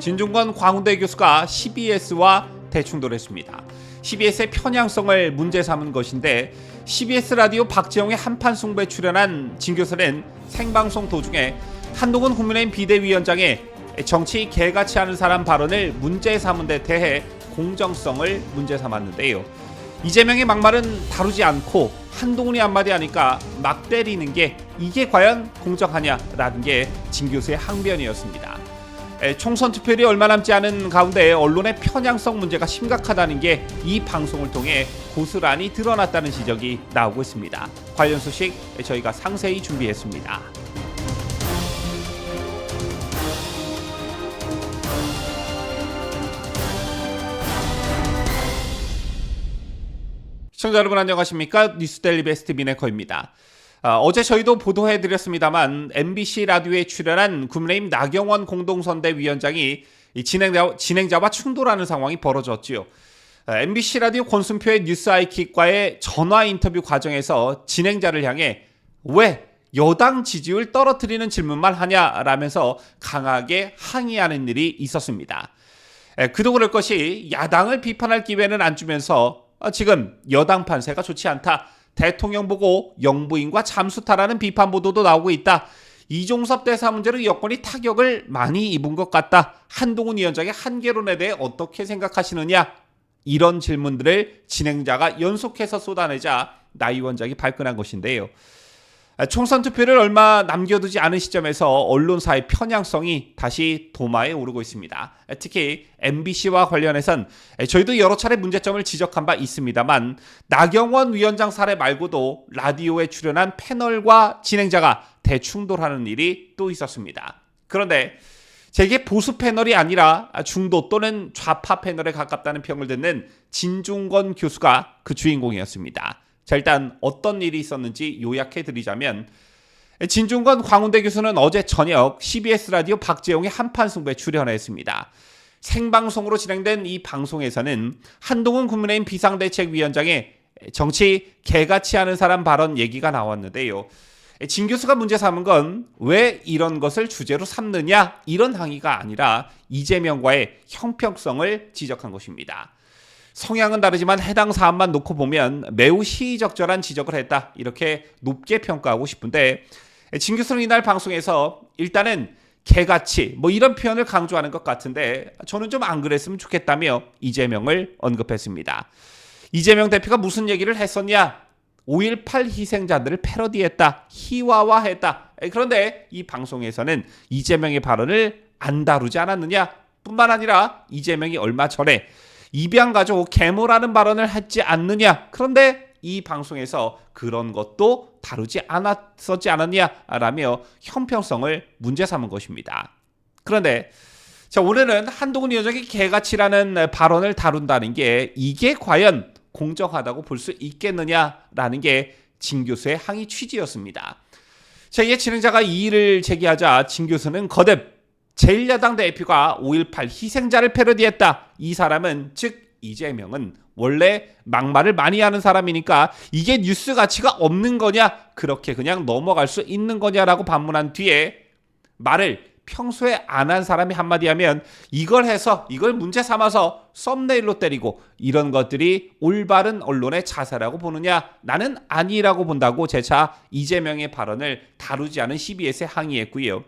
진중권 광운대 교수가 CBS와 대충돌했습니다. CBS의 편향성을 문제 삼은 것인데 CBS 라디오 박재홍의 한판 승부에 출연한 진 교수는 생방송 도중에 한동훈 국민의힘 비대위원장의 정치 개같이 하는 사람 발언을 문제 삼은 데 대해 공정성을 문제 삼았는데요. 이재명의 막말은 다루지 않고 한동훈이 한마디 하니까 막 때리는 게 이게 과연 공정하냐라는 게 진 교수의 항변이었습니다. 총선 투표율이 얼마 남지 않은 가운데 언론의 편향성 문제가 심각하다는 게 이 방송을 통해 고스란히 드러났다는 지적이 나오고 있습니다. 관련 소식 저희가 상세히 준비했습니다. 시청자 여러분 안녕하십니까? 뉴스데일리 베스트 비네커입니다. 어제 저희도 보도해드렸습니다만 MBC 라디오에 출연한 국민의힘 나경원 공동선대위원장이 진행자와 충돌하는 상황이 벌어졌지요. MBC 라디오 권순표의 뉴스 아이킥과의 전화 인터뷰 과정에서 진행자를 향해 왜 여당 지지율 떨어뜨리는 질문만 하냐라면서 강하게 항의하는 일이 있었습니다. 그도 그럴 것이 야당을 비판할 기회는 안 주면서 지금 여당 판세가 좋지 않다. 대통령 보고 영부인과 잠수타라는 비판 보도도 나오고 있다. 이종섭 대사 문제로 여권이 타격을 많이 입은 것 같다. 한동훈 위원장의 한계론에 대해 어떻게 생각하시느냐? 이런 질문들을 진행자가 연속해서 쏟아내자 나 위원장이 발끈한 것인데요. 총선 투표를 얼마 남겨두지 않은 시점에서 언론사의 편향성이 다시 도마에 오르고 있습니다. 특히 MBC와 관련해선 저희도 여러 차례 문제점을 지적한 바 있습니다만 나경원 위원장 사례 말고도 라디오에 출연한 패널과 진행자가 대충돌하는 일이 또 있었습니다. 그런데 제게 보수 패널이 아니라 중도 또는 좌파 패널에 가깝다는 평을 듣는 진중권 교수가 그 주인공이었습니다. 자, 일단 어떤 일이 있었는지 요약해드리자면 진중권 광운대 교수는 어제 저녁 CBS 라디오 박재홍의 한판 승부에 출연했습니다. 생방송으로 진행된 이 방송에서는 한동훈 국민의힘 비상대책위원장의 정치 개같이 하는 사람 발언 얘기가 나왔는데요. 진 교수가 문제 삼은 건 왜 이런 것을 주제로 삼느냐 이런 항의가 아니라 이재명과의 형평성을 지적한 것입니다. 성향은 다르지만 해당 사안만 놓고 보면 매우 시의적절한 지적을 했다. 이렇게 높게 평가하고 싶은데 진 교수는 이날 방송에서 일단은 개같이 이런 표현을 강조하는 것 같은데 저는 좀 안 그랬으면 좋겠다며 이재명을 언급했습니다. 이재명 대표가 무슨 얘기를 했었냐? 5.18 희생자들을 패러디했다. 희화화했다. 그런데 이 방송에서는 이재명의 발언을 안 다루지 않았느냐? 뿐만 아니라 이재명이 얼마 전에 입양 가족 계모라는 발언을 했지 않느냐. 그런데 이 방송에서 그런 것도 다루지 않았었지 않았냐라며 형평성을 문제 삼은 것입니다. 그런데 자, 오늘은 한동훈 위원장이 개같이라는 발언을 다룬다는 게 이게 과연 공정하다고 볼 수 있겠느냐라는 게 진 교수의 항의 취지였습니다. 자, 이에 진행자가 이 일을 제기하자 진 교수는 거듭 제1야당 대표가 5.18 희생자를 패러디했다. 이 사람은 즉 이재명은 원래 막말을 많이 하는 사람이니까 이게 뉴스 가치가 없는 거냐? 그렇게 그냥 넘어갈 수 있는 거냐라고 반문한 뒤에 말을 평소에 안 한 사람이 한마디 하면 이걸 해서 이걸 문제 삼아서 썸네일로 때리고 이런 것들이 올바른 언론의 자세라고 보느냐? 나는 아니라고 본다고 재차 이재명의 발언을 다루지 않은 CBS에 항의했고요.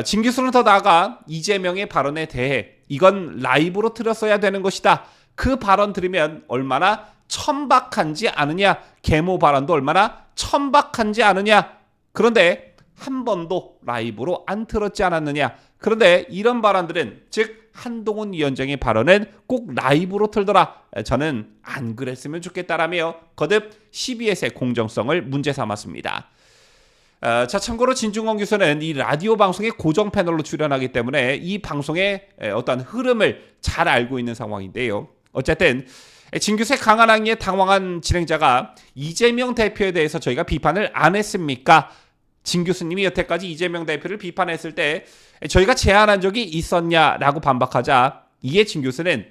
진 교수는 더 나아가 이재명의 발언에 대해 이건 라이브로 틀었어야 되는 것이다. 그 발언 들으면 얼마나 천박한지 아느냐. 계모 발언도 얼마나 천박한지 아느냐. 그런데 한 번도 라이브로 안 틀었지 않았느냐. 그런데 이런 발언들은 즉 한동훈 위원장의 발언은 꼭 라이브로 틀더라. 저는 안 그랬으면 좋겠다라며 거듭 CBS의 공정성을 문제 삼았습니다. 자, 참고로 진중권 교수는 이 라디오 방송의 고정 패널로 출연하기 때문에 이 방송의 어떤 흐름을 잘 알고 있는 상황인데요. 어쨌든 진 교수의 강한 항의에 당황한 진행자가 이재명 대표에 대해서 저희가 비판을 안 했습니까? 진 교수님이 여태까지 이재명 대표를 비판했을 때 저희가 제안한 적이 있었냐라고 반박하자 이에 진 교수는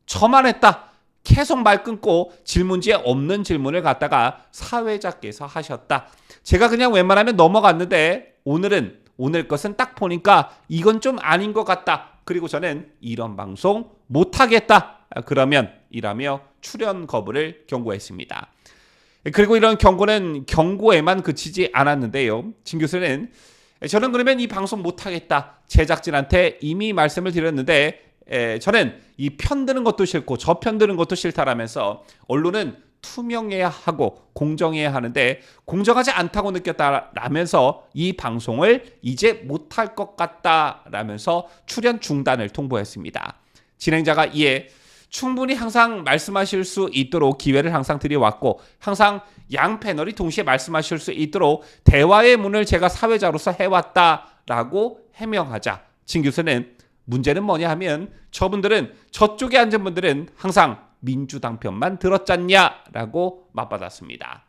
저만 했다. 계속 말 끊고 질문지에 없는 질문을 갖다가 사회자께서 하셨다. 제가 그냥 웬만하면 넘어갔는데 오늘 것은 딱 보니까 이건 좀 아닌 것 같다. 그리고 저는 이런 방송 못하겠다. 그러면 이라며 출연 거부를 경고했습니다. 그리고 이런 경고는 경고에만 그치지 않았는데요. 진 교수는 저는 그러면 이 방송 못하겠다. 제작진한테 이미 말씀을 드렸는데 저는 이 편드는 것도 싫고 저 편드는 것도 싫다라면서 언론은 투명해야 하고 공정해야 하는데 공정하지 않다고 느꼈다라면서 이 방송을 이제 못할 것 같다라면서 출연 중단을 통보했습니다. 진행자가 이에 충분히 항상 말씀하실 수 있도록 기회를 항상 드려왔고 항상 양 패널이 동시에 말씀하실 수 있도록 대화의 문을 제가 사회자로서 해왔다라고 해명하자 진 교수는 문제는 뭐냐 하면 저쪽에 앉은 분들은 항상 민주당 편만 들었잖냐라고 맞받았습니다.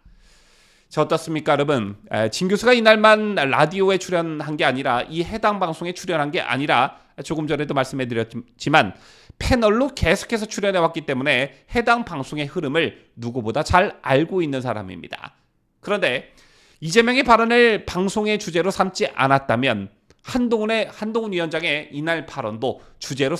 자, 어떻습니까 여러분? 진 교수가 이날만 라디오에 출연한 게 아니라 이 해당 방송에 출연한 게 아니라 조금 전에도 말씀해드렸지만 패널로 계속해서 출연해왔기 때문에 해당 방송의 흐름을 누구보다 잘 알고 있는 사람입니다. 그런데 이재명의 발언을 방송의 주제로 삼지 않았다면 한동훈 위원장의 이날 발언도 주제로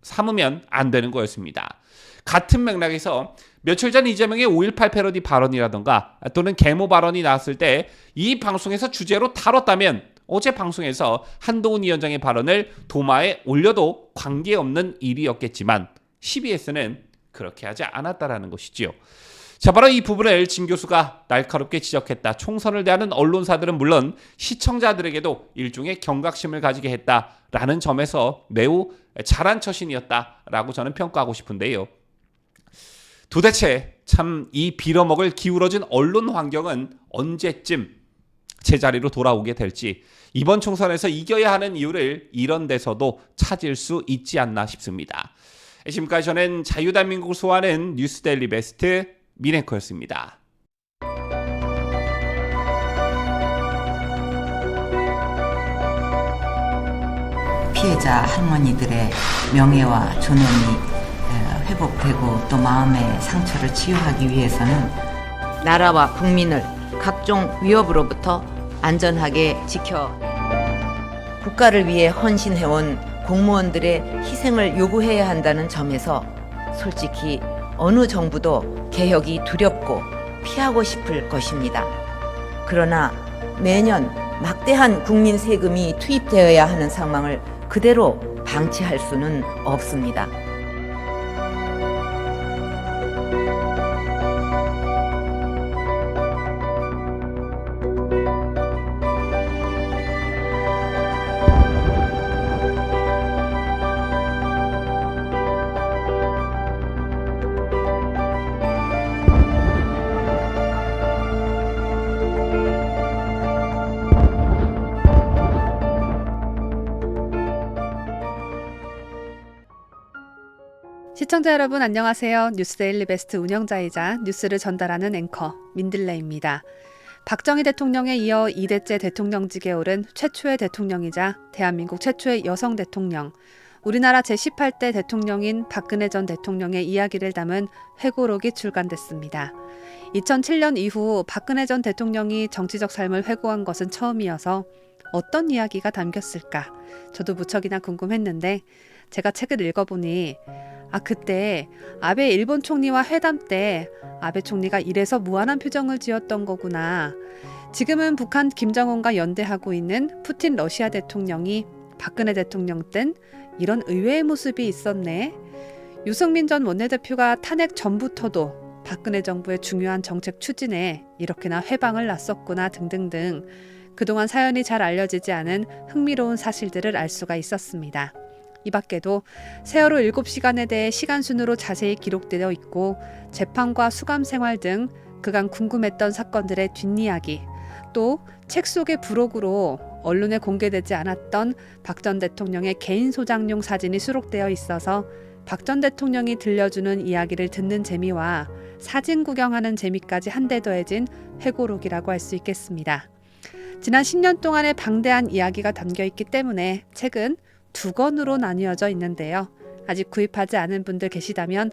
삼으면 안 되는 거였습니다. 같은 맥락에서 며칠 전 이재명의 5.18 패러디 발언이라던가 또는 계모 발언이 나왔을 때 이 방송에서 주제로 다뤘다면 어제 방송에서 한동훈 위원장의 발언을 도마에 올려도 관계없는 일이었겠지만 CBS는 그렇게 하지 않았다라는 것이지요. 자, 바로 이 부분을 진 교수가 날카롭게 지적했다. 총선을 대하는 언론사들은 물론 시청자들에게도 일종의 경각심을 가지게 했다라는 점에서 매우 잘한 처신이었다라고 저는 평가하고 싶은데요. 도대체 참 이 빌어먹을 기울어진 언론 환경은 언제쯤 제자리로 돌아오게 될지 이번 총선에서 이겨야 하는 이유를 이런 데서도 찾을 수 있지 않나 싶습니다. 지금까지 저는 자유대한민국을 소화하는 뉴스데일리 베스트 민앵커였습니다. 피해자 할머니들의 명예와 존엄이 회복되고 또 마음의 상처를 치유하기 위해서는 나라와 국민을 각종 위협으로부터 안전하게 지켜 국가를 위해 헌신해온 공무원들의 희생을 요구해야 한다는 점에서 솔직히 어느 정부도 개혁이 두렵고 피하고 싶을 것입니다. 그러나 매년 막대한 국민 세금이 투입되어야 하는 상황을 그대로 방치할 수는 없습니다. 시청자 여러분 안녕하세요. 뉴스데일리 베스트 운영자이자 뉴스를 전달하는 앵커 민들레입니다. 박정희 대통령에 이어 2대째 대통령직에 오른 최초의 대통령이자 대한민국 최초의 여성 대통령, 우리나라 제18대 대통령인 박근혜 전 대통령의 이야기를 담은 회고록이 출간됐습니다. 2007년 이후 박근혜 전 대통령이 정치적 삶을 회고한 것은 처음이어서 어떤 이야기가 담겼을까? 저도 무척이나 궁금했는데 제가 책을 읽어보니 그때 아베 일본 총리와 회담 때 아베 총리가 이래서 무한한 표정을 지었던 거구나. 지금은 북한 김정은과 연대하고 있는 푸틴 러시아 대통령이 박근혜 대통령 땐 이런 의외의 모습이 있었네. 유승민 전 원내대표가 탄핵 전부터도 박근혜 정부의 중요한 정책 추진에 이렇게나 회방을 놨었구나 등등등 그동안 사연이 잘 알려지지 않은 흥미로운 사실들을 알 수가 있었습니다. 이 밖에도 세월호 7시간에 대해 시간순으로 자세히 기록되어 있고 재판과 수감 생활 등 그간 궁금했던 사건들의 뒷이야기, 또 책 속의 부록으로 언론에 공개되지 않았던 박 전 대통령의 개인 소장용 사진이 수록되어 있어서 박 전 대통령이 들려주는 이야기를 듣는 재미와 사진 구경하는 재미까지 한데 더해진 회고록이라고 할 수 있겠습니다. 지난 10년 동안의 방대한 이야기가 담겨있기 때문에 책은 2권으로 나뉘어져 있는데요. 아직 구입하지 않은 분들 계시다면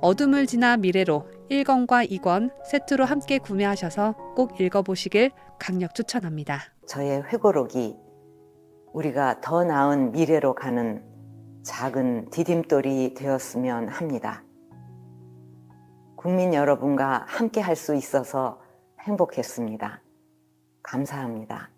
어둠을 지나 미래로 1권과 2권 세트로 함께 구매하셔서 꼭 읽어보시길 강력 추천합니다. 저의 회고록이 우리가 더 나은 미래로 가는 작은 디딤돌이 되었으면 합니다. 국민 여러분과 함께 할 수 있어서 행복했습니다. 감사합니다.